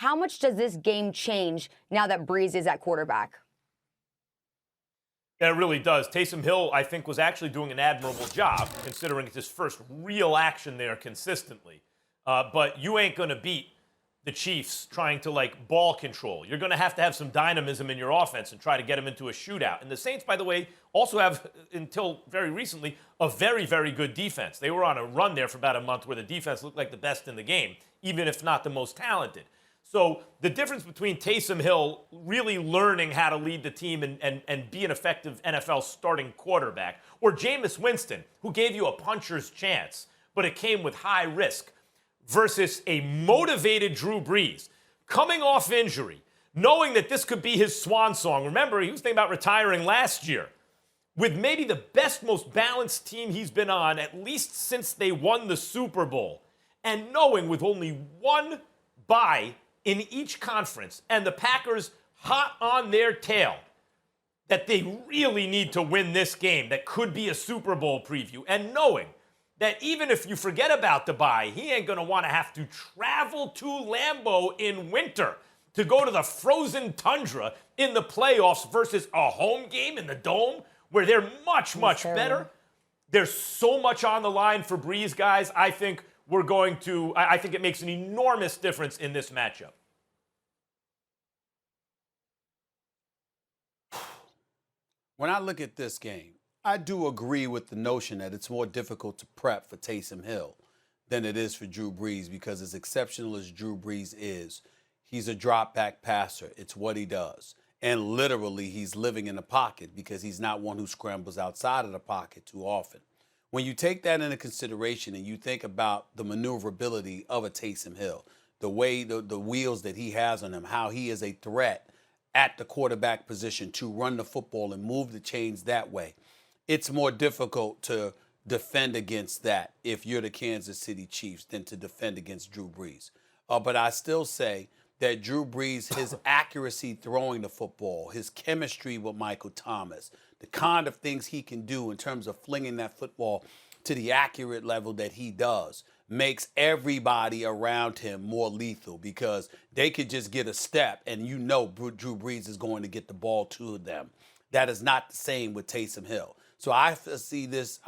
How much does this game change now that Brees is at quarterback? Yeah, it really does. Taysom Hill, I think, was actually doing an admirable job, considering it's his first real action there consistently. But you ain't going to beat the Chiefs trying to, ball control. You're going to have some dynamism in your offense and try to get them into a shootout. And the Saints, by the way, also have, until very recently, a very, very good defense. They were on a run there for about a month where the defense looked like the best in the game, even if not the most talented. So the difference between Taysom Hill really learning how to lead the team and be an effective NFL starting quarterback, or Jameis Winston, who gave you a puncher's chance, but it came with high risk, versus a motivated Drew Brees, coming off injury, knowing that this could be his swan song. Remember, he was thinking about retiring last year, with maybe the best, most balanced team he's been on, at least since they won the Super Bowl, and knowing with only one bye in each conference, and the Packers hot on their tail, that they really need to win this game that could be a Super Bowl preview, and knowing that even if you forget about the bye, he ain't going to want to have to travel to Lambeau in winter to go to the frozen tundra in the playoffs versus a home game in the Dome where they're much, much better. There's so much on the line for Brees, guys. I think it makes an enormous difference in this matchup. When I look at this game, I do agree with the notion that it's more difficult to prep for Taysom Hill than it is for Drew Brees, because as exceptional as Drew Brees is, he's a drop-back passer. It's what he does. And literally, he's living in the pocket because he's not one who scrambles outside of the pocket too often. When you take that into consideration and you think about the maneuverability of a Taysom Hill, the way the wheels that he has on him, how he is a threat at the quarterback position to run the football and move the chains that way, it's more difficult to defend against that if you're the Kansas City Chiefs than to defend against Drew Brees. But I still say that Drew Brees, his accuracy throwing the football, his chemistry with Michael Thomas, the kind of things he can do in terms of flinging that football to the accurate level that he does, makes everybody around him more lethal, because they could just get a step and Drew Brees is going to get the ball to them. That is not the same with Taysom Hill. So I see this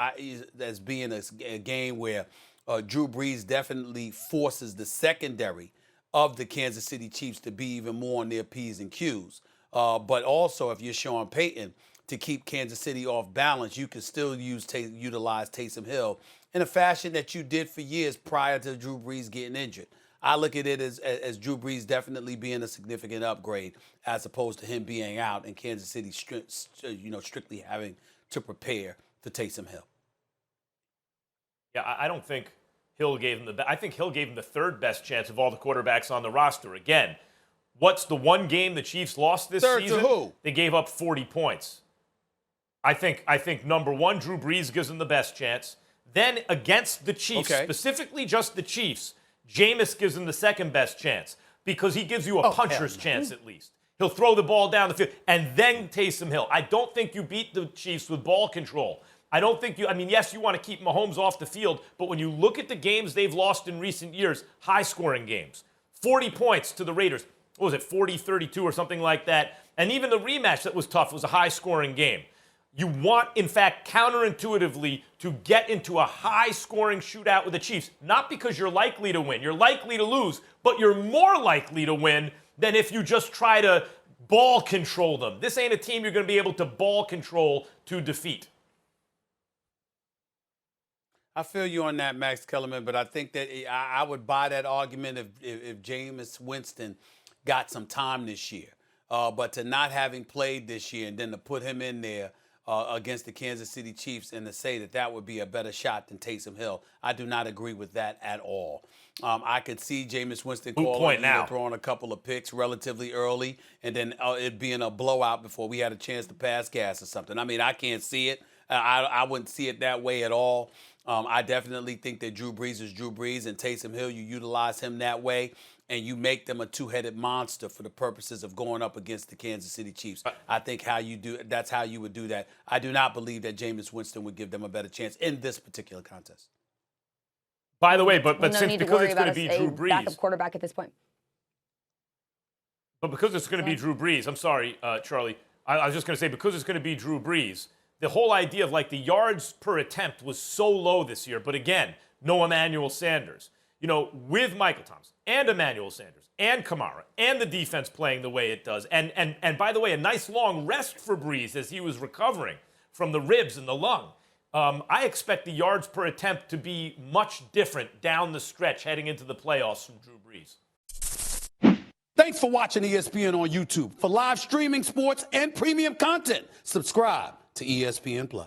as being a game where Drew Brees definitely forces the secondary of the Kansas City Chiefs to be even more on their P's and Q's. But also, if you're Sean Payton, to keep Kansas City off balance, you can still utilize Taysom Hill in a fashion that you did for years prior to Drew Brees getting injured. I look at it as Drew Brees definitely being a significant upgrade as opposed to him being out and Kansas City strictly having to prepare for Taysom Hill. Yeah, I don't think Hill gave him I think Hill gave him the third best chance of all the quarterbacks on the roster. Again, what's the one game the Chiefs lost this season? To who? They gave up 40 points. I think number one, Drew Brees gives them the best chance. Then against the Chiefs, specifically just the Chiefs, Jameis gives them the second best chance because he gives you a puncher's chance at least. He'll throw the ball down the field. And then Taysom Hill. I don't think you beat the Chiefs with ball control. Yes, you want to keep Mahomes off the field, but when you look at the games they've lost in recent years, high-scoring games, 40 points to the Raiders. What was it, 40-32 or something like that? And even the rematch that was tough was a high-scoring game. You want, in fact, counterintuitively, to get into a high-scoring shootout with the Chiefs, not because you're likely to win. You're likely to lose, but you're more likely to win than if you just try to ball control them. This ain't a team you're going to be able to ball control to defeat. I feel you on that, Max Kellerman, but I think that I would buy that argument if Jameis Winston got some time this year. But to not having played this year and then to put him in there against the Kansas City Chiefs and to say that would be a better shot than Taysom Hill, I do not agree with that at all. I could see Jameis Winston throwing a couple of picks relatively early and then it being a blowout before we had a chance to pass gas or something. I mean, I can't see it. I wouldn't see it that way at all. I definitely think that Drew Brees is Drew Brees, and Taysom Hill, you utilize him that way, and you make them a two-headed monster for the purposes of going up against the Kansas City Chiefs. I think that's how you would do that. I do not believe that Jameis Winston would give them a better chance in this particular contest. By the way, because it's going to be Drew Brees, backup quarterback at this point. But because it's going to be Drew Brees, I'm sorry, Charlie. I was just going to say, because it's going to be Drew Brees, the whole idea of like the yards per attempt was so low this year. But again, no Emmanuel Sanders. You know, with Michael Thomas and Emmanuel Sanders and Kamara and the defense playing the way it does. And by the way, a nice long rest for Brees as he was recovering from the ribs and the lung. I expect the yards per attempt to be much different down the stretch heading into the playoffs from Drew Brees. Thanks for watching ESPN on YouTube. For live streaming sports and premium content, subscribe to ESPN+.